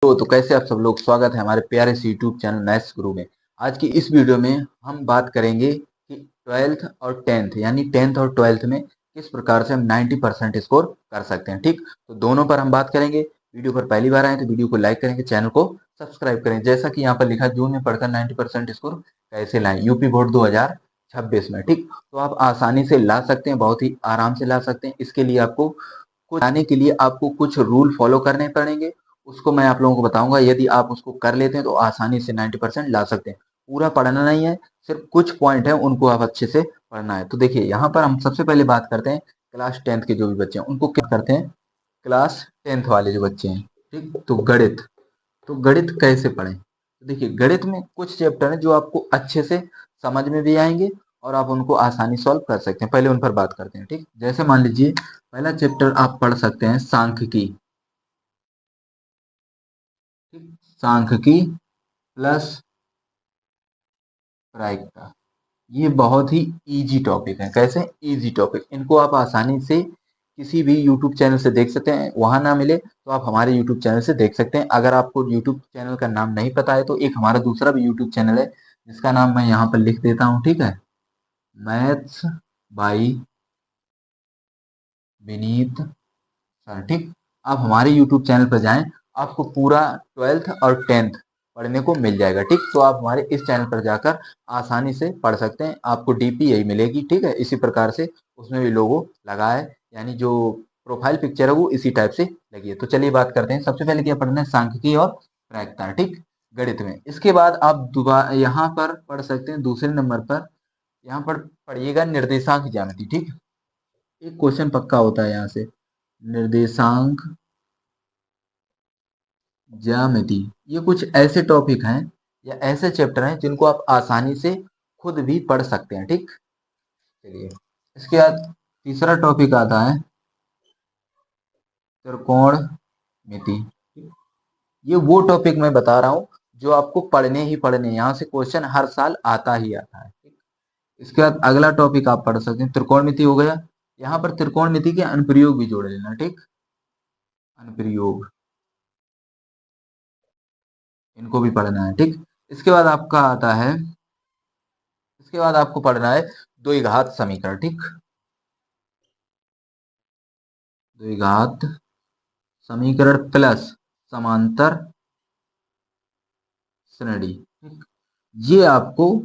तो कैसे आप सब लोग, स्वागत है हमारे प्यारे से यूट्यूब चैनल मैथ्स गुरु में। आज की इस वीडियो में हम बात करेंगे कि 12th और 10th यानी 10th और 12th में किस प्रकार से हम 90% स्कोर कर सकते हैं। ठीक, तो दोनों पर हम बात करेंगे। वीडियो पर पहली बार आए तो वीडियो को लाइक करेंगे, चैनल को सब्सक्राइब करें। जैसा कि यहाँ पर लिखा, जून में पढ़कर 90% स्कोर कैसे लाएं, यूपी बोर्ड 2026 में। ठीक, तो आप आसानी से ला सकते हैं, बहुत ही आराम से ला सकते हैं। इसके लिए आपको कुछ आने के लिए आपको कुछ रूल फॉलो करने पड़ेंगे, उसको मैं आप लोगों को बताऊंगा। यदि आप उसको कर लेते हैं तो आसानी से 90% ला सकते हैं। पूरा पढ़ना नहीं है, सिर्फ कुछ पॉइंट है उनको आप अच्छे से पढ़ना है। तो देखिए, यहाँ पर हम सबसे पहले बात करते हैं क्लास 10th के जो भी बच्चे हैं उनको क्या करते हैं। क्लास 10th वाले जो बच्चे हैं, ठीक, तो गणित कैसे पढ़ें। तो देखिए, गणित में कुछ चैप्टर हैं जो आपको अच्छे से समझ में भी आएंगे और आप उनको आसानी सॉल्व कर सकते हैं। पहले उन पर बात करते हैं। ठीक, जैसे मान लीजिए पहला चैप्टर आप पढ़ सकते हैं सांख्यिकी। ठीक, सांख्यिकी प्लस प्रायिकता, ये बहुत ही इजी टॉपिक है। कैसे इजी टॉपिक, इनको आप आसानी से किसी भी यूट्यूब चैनल से देख सकते हैं। वहां ना मिले तो आप हमारे यूट्यूब चैनल से देख सकते हैं। अगर आपको यूट्यूब चैनल का नाम नहीं पता है तो एक हमारा दूसरा भी यूट्यूब चैनल है जिसका नाम मैं यहाँ पर लिख देता हूँ। ठीक है, मैथ्स बाई विनीत सर। ठीक, आप हमारे यूट्यूब चैनल पर जाएं, आपको पूरा 12th और 10th पढ़ने को मिल जाएगा। ठीक, तो आप हमारे इस चैनल पर जाकर आसानी से पढ़ सकते हैं। आपको डीपी यही मिलेगी। ठीक है, इसी प्रकार से उसमें भी लोगो लगा है, यानी जो प्रोफाइल पिक्चर है वो इसी टाइप से लगी है। तो चलिए बात करते हैं। सबसे पहले क्या पढ़ना है, सांख्यिकी और प्रायिकता। ठीक, गणित में। इसके बाद आप दोबारा यहाँ पर पढ़ सकते हैं दूसरे नंबर पर, यहाँ पर पढ़िएगा निर्देशांक ज्यामिति। ठीक, एक क्वेश्चन पक्का होता है यहाँ से, निर्देशांक ज्यामिति। ये कुछ ऐसे टॉपिक हैं या ऐसे चैप्टर हैं जिनको आप आसानी से खुद भी पढ़ सकते हैं। ठीक, चलिए इसके बाद तीसरा टॉपिक आता है त्रिकोणमिति। ये वो टॉपिक मैं बता रहा हूँ जो आपको पढ़ने ही पढ़ने, यहाँ से क्वेश्चन हर साल आता ही आता है। ठीक, इसके बाद अगला टॉपिक आप पढ़ सकते हैं, त्रिकोणमिति हो गया। यहाँ पर त्रिकोणमिति के अनुप्रयोग भी जोड़ लेना। ठीक, अनुप्रयोग, इनको भी पढ़ना है। ठीक, इसके बाद आपका आता है, इसके बाद आपको पढ़ना है द्विघात समीकरण। ठीक, द्विघात समीकरण प्लस समांतर श्रेणी। ठीक, ये आपको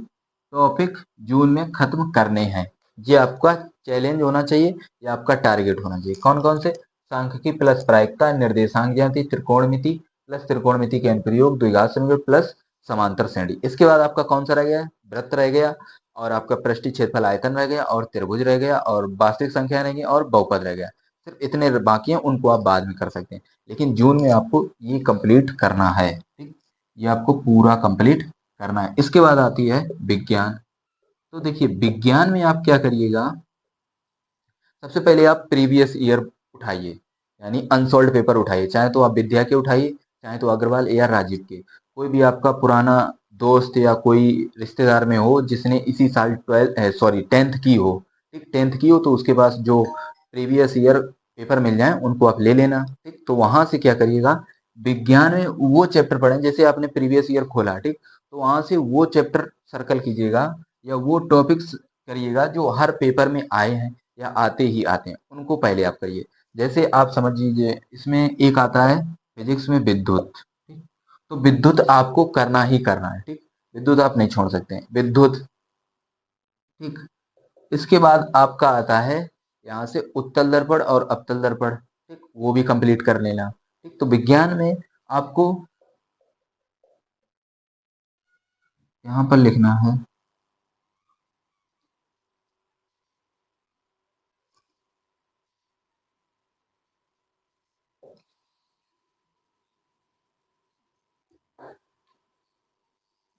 टॉपिक जून में खत्म करने हैं। ये आपका चैलेंज होना चाहिए, ये आपका टारगेट होना चाहिए। कौन कौन से, सांख्यिकी प्लस प्रायिकता, निर्देशांक ज्यामिति, त्रिकोणमिति प्लस त्रिकोणमिति के अनुप्रयोग, द्विघात समीकरण प्लस समांतर श्रेणी। इसके बाद आपका कौन सा रह गया, वृत्त रह गया, और आपका पृष्ठीय क्षेत्रफल आयतन रह गया, और त्रिभुज रह गया, और वास्तविक संख्या रहेगी, और बहुपद रह गया। सिर्फ इतने बाकी हैं, उनको आप बाद में कर सकते हैं, लेकिन जून में आपको ये कंप्लीट करना है। ठीक, ये आपको पूरा कंप्लीट करना है। इसके बाद आती है विज्ञान। तो देखिए, विज्ञान में आप क्या करिएगा, सबसे पहले आप प्रीवियस ईयर उठाइए, यानी अनसॉल्व पेपर उठाइए। चाहे तो आप विद्या के उठाइए, चाहे तो अग्रवाल या राजीव के, कोई भी आपका पुराना दोस्त या कोई रिश्तेदार में हो जिसने इसी साल 10th की हो। ठीक, 10th की हो तो उसके पास जो प्रीवियस ईयर पेपर मिल जाए उनको आप ले लेना। ठीक, तो वहां से क्या करिएगा, विज्ञान में वो चैप्टर पढ़ें। जैसे आपने प्रीवियस ईयर खोला, ठीक, तो वहां से वो चैप्टर सर्कल कीजिएगा या वो टॉपिक्स करिएगा जो हर पेपर में आए हैं या आते ही आते हैं, उनको पहले आप करिए। जैसे आप समझ लीजिए, इसमें एक आता है फिजिक्स में विद्युत। ठीक, तो विद्युत आपको करना ही करना है। ठीक, विद्युत आप नहीं छोड़ सकते हैं, विद्युत। ठीक, इसके बाद आपका आता है यहाँ से उत्तल दर्पण और अवतल दर्पण। ठीक, वो भी कंप्लीट कर लेना। ठीक, तो विज्ञान में आपको यहाँ पर लिखना है,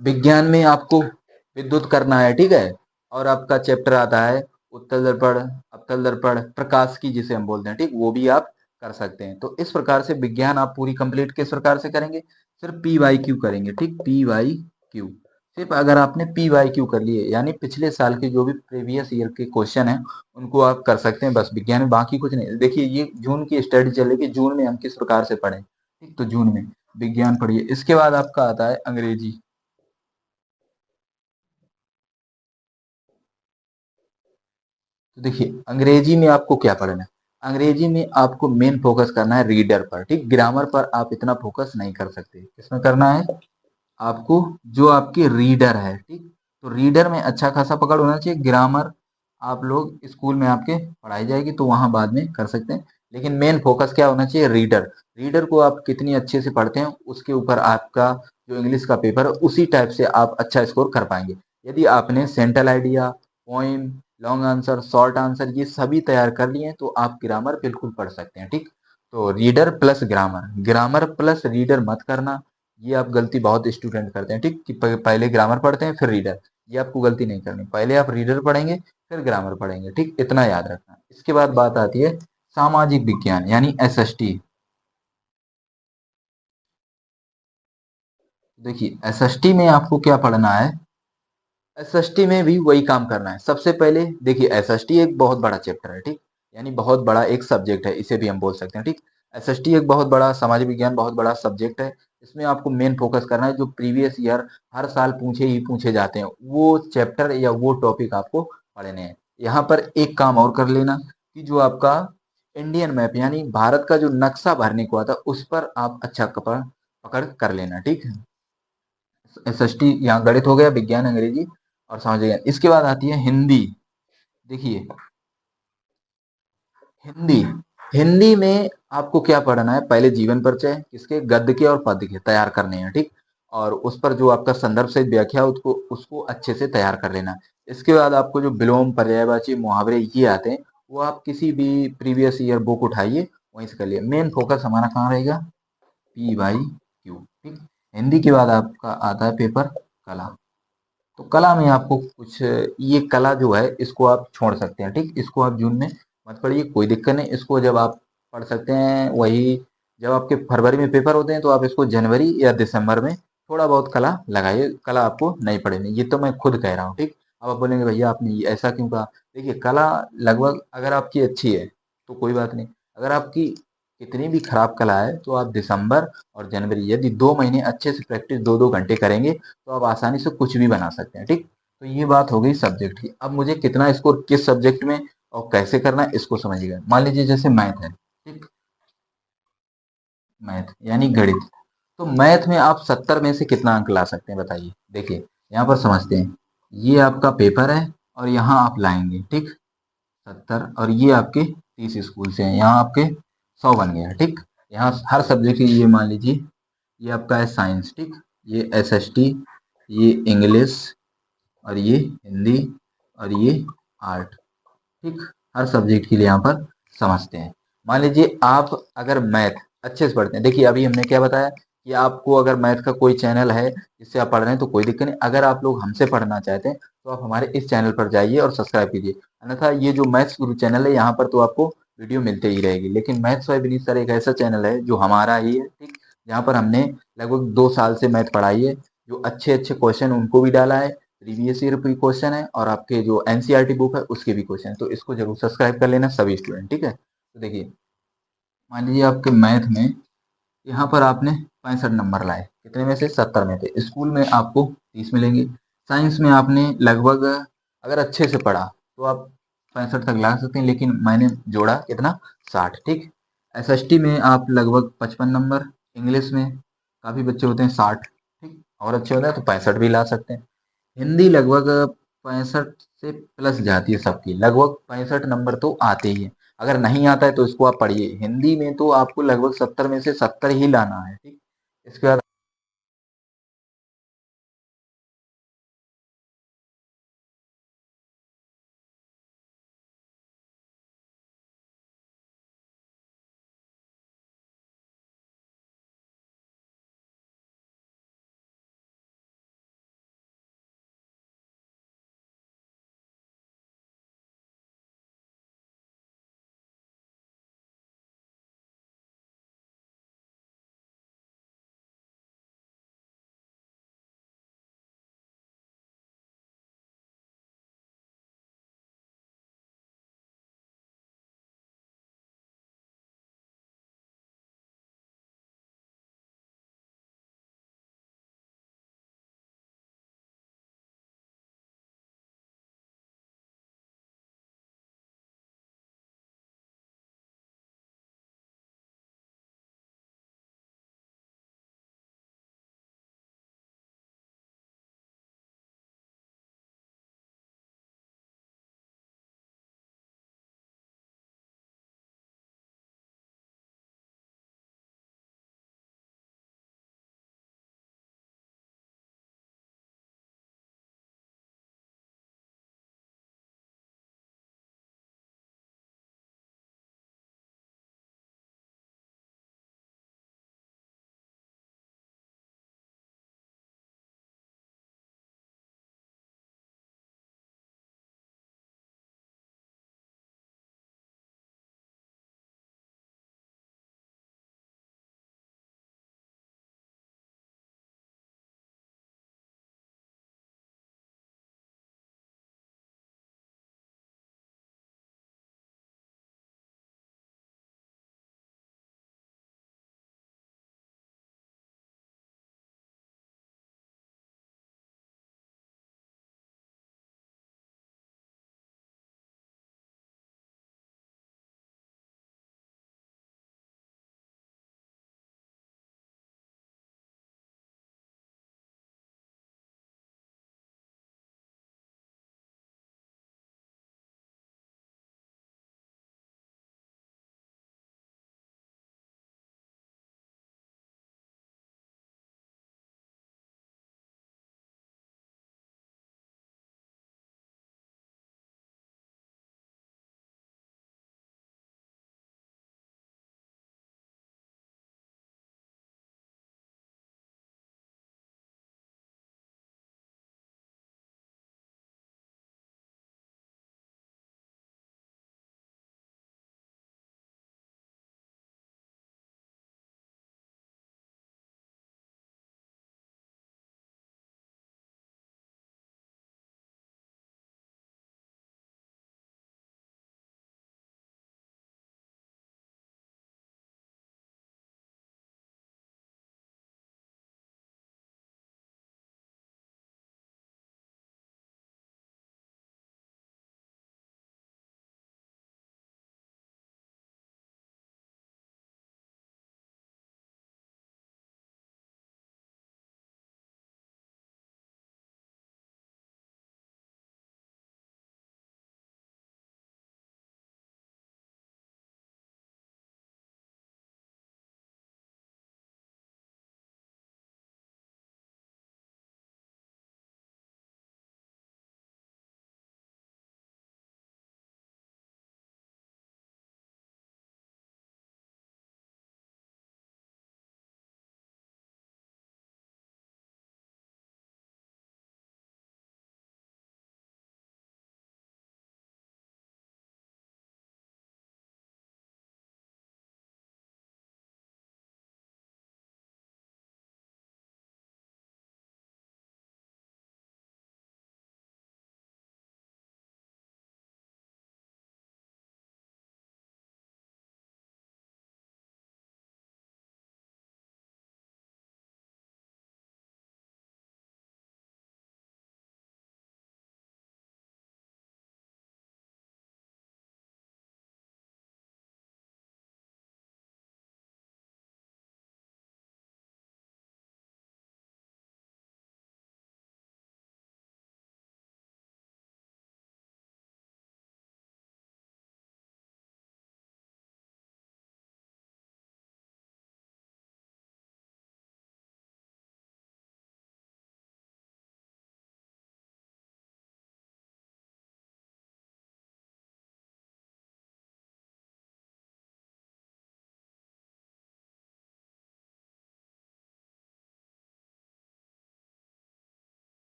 विज्ञान में आपको विद्युत करना है। ठीक है, और आपका चैप्टर आता है उत्तल दर्पण, अवतल दर्पण, प्रकाश की जिसे हम बोलते हैं। ठीक, वो भी आप कर सकते हैं। तो इस प्रकार से विज्ञान आप पूरी कंप्लीट किस प्रकार से करेंगे, सिर्फ पी वाई क्यू करेंगे। ठीक, पी वाई क्यू, सिर्फ अगर आपने पी वाई क्यू कर लिए, यानी पिछले साल के जो भी प्रीवियस ईयर के क्वेश्चन हैं उनको आप कर सकते हैं, बस विज्ञान में, बाकी कुछ नहीं। देखिए, ये जून की स्टडी चल रही है कि जून में हम किस प्रकार से पढ़ें। ठीक, तो जून में विज्ञान पढ़िए। इसके बाद आपका आता है अंग्रेजी। तो देखिए अंग्रेजी में आपको क्या पढ़ना है, अंग्रेजी में आपको मेन फोकस करना है रीडर पर, ठीक। ग्रामर पर आप इतना फोकस नहीं कर सकते। किसमें करना है आपको, जो आपके रीडर है, ठीक। तो रीडर में अच्छा खासा पकड़ होना चाहिए। ग्रामर आप लोग स्कूल में आपके पढ़ाई जाएगी तो वहां बाद में कर सकते हैं, लेकिन मेन फोकस क्या होना चाहिए, रीडर। रीडर को आप कितनी अच्छे से पढ़ते हैं उसके ऊपर आपका जो इंग्लिश का पेपर है उसी टाइप से आप अच्छा स्कोर कर पाएंगे। यदि आपने central idea, poem, long answer, short answer ये सभी तैयार कर लिए हैं तो आप ग्रामर बिल्कुल पढ़ सकते हैं, ठीक। तो reader plus grammar, grammar plus reader मत करना। ये आप गलती बहुत स्टूडेंट करते हैं, ठीक, कि पहले ग्रामर पढ़ते हैं फिर रीडर। ये आपको गलती नहीं करनी, पहले आप रीडर पढ़ेंगे फिर ग्रामर पढ़ेंगे, ठीक। इतना याद रखना। इसके बाद बात आती है सामाजिक विज्ञान यानी एसएसटी। देखिए एसएसटी में आपको क्या पढ़ना है, एसएसटी में भी वही काम करना है। सबसे पहले देखिए एसएसटी एक बहुत बड़ा चैप्टर है, ठीक, यानी बहुत बड़ा एक सब्जेक्ट है, इसे भी हम बोल सकते हैं, ठीक। एसएसटी एक बहुत बड़ा, सामाजिक विज्ञान बहुत बड़ा सब्जेक्ट है। इसमें आपको मेन फोकस करना है जो प्रीवियस ईयर हर साल पूछे ही पूछे जाते हैं वो चैप्टर या वो टॉपिक आपको पढ़ने हैं। यहाँ पर एक काम और कर लेना कि जो आपका इंडियन मैप यानी भारत का जो नक्शा भरने को आता है उस पर आप अच्छा पकड़ पकड़ कर लेना, ठीक है। एसएसटी यहाँ गणित हो गया, विज्ञान, अंग्रेजी और सामाजिक विज्ञान। इसके बाद आती है हिंदी। देखिए हिंदी, हिंदी में आपको क्या पढ़ना है, पहले जीवन परिचय किसके, गद्य के और पद्य के तैयार करने हैं, ठीक। और उस पर जो आपका संदर्भ सहित व्याख्या है उसको उसको अच्छे से तैयार कर लेना। इसके बाद आपको जो विलोम, पर्यायवाची, मुहावरे ये आते हैं वो आप किसी भी प्रीवियस ईयर बुक उठाइए वहीं से कर लिए। मेन फोकस हमारा कहाँ रहेगा, पी बाई क्यू, ठीक। हिंदी के बाद आपका आता है पेपर कला। तो कला में आपको कुछ, ये कला जो है इसको आप छोड़ सकते हैं, ठीक। इसको आप जून में मत पढ़िए, कोई दिक्कत नहीं। इसको जब आप पढ़ सकते हैं वही जब आपके फरवरी में पेपर होते हैं तो आप इसको जनवरी या दिसंबर में थोड़ा बहुत कला लगाइए। कला आपको नहीं पढ़नी, ये तो मैं खुद कह रहा हूँ, ठीक। अब आप बोलेंगे भैया आपने ये ऐसा क्यों कहा। देखिए कला लगभग अगर आपकी अच्छी है तो कोई बात नहीं, अगर आपकी कितनी भी खराब कला है तो आप दिसंबर और जनवरी यदि 2 महीने अच्छे से प्रैक्टिस 2-2 घंटे करेंगे तो आप आसानी से कुछ भी बना सकते हैं, ठीक। तो ये बात हो गई सब्जेक्ट की। अब मुझे कितना स्कोर किस सब्जेक्ट में और कैसे करना है इसको समझिएगा। मान लीजिए जैसे मैथ है, ठीक, मैथ यानी गणित। तो मैथ में आप 70 में से कितना अंक ला सकते हैं बताइए। देखिए यहाँ पर समझते हैं, ये आपका पेपर है और यहाँ आप लाएंगे, ठीक। 70 और ये आपके 30 स्कूल से हैं, यहाँ आपके 100 बन गया, ठीक। यहाँ हर सब्जेक्ट की ये मान लीजिए, ये आपका है साइंस, ठीक, ये एसएसटी, ये इंग्लिश और ये हिंदी और ये आर्ट, ठीक। हर सब्जेक्ट के लिए यहाँ पर समझते हैं। मान लीजिए आप अगर मैथ अच्छे से पढ़ते हैं, देखिए अभी हमने क्या बताया कि आपको अगर मैथ का कोई चैनल है जिससे आप पढ़ रहे हैं तो कोई दिक्कत नहीं। अगर आप लोग हमसे पढ़ना चाहते हैं तो आप हमारे इस चैनल पर जाइए और सब्सक्राइब कीजिए। अन्यथा ये जो मैथ्स गुरु चैनल है यहाँ पर तो आपको वीडियो मिलते ही रहेगी, लेकिन मैथ्स बाय विनीत सर एक ऐसा चैनल है जो हमारा ही है, ठीक। जहाँ पर हमने लगभग 2 साल से मैथ पढ़ाई है, जो अच्छे अच्छे क्वेश्चन उनको भी डाला है, प्रीवियस ईयर भी क्वेश्चन है और आपके जो एनसीईआरटी बुक है उसके भी क्वेश्चन है। तो इसको जरूर सब्सक्राइब कर लेना सभी स्टूडेंट, ठीक है। तो देखिए मान लीजिए आपके मैथ में यहाँ पर आपने 65 नंबर लाए, कितने में से, 70 में से। स्कूल में आपको 30 मिलेंगे। साइंस में आपने लगभग अगर अच्छे से पढ़ा तो आप 65 तक ला सकते हैं, लेकिन मैंने जोड़ा कितना, 60, ठीक। एसएसटी में आप लगभग 55 नंबर, इंग्लिश में काफ़ी बच्चे होते हैं 60, ठीक, और अच्छे होते हैं तो 65 भी ला सकते हैं। हिंदी लगभग 65 से प्लस जाती है सबकी, लगभग 65 नंबर तो आते ही है। अगर नहीं आता है तो इसको आप पढ़िए, हिंदी में तो आपको लगभग 70 में से 70 ही लाना है, ठीक। इसके बाद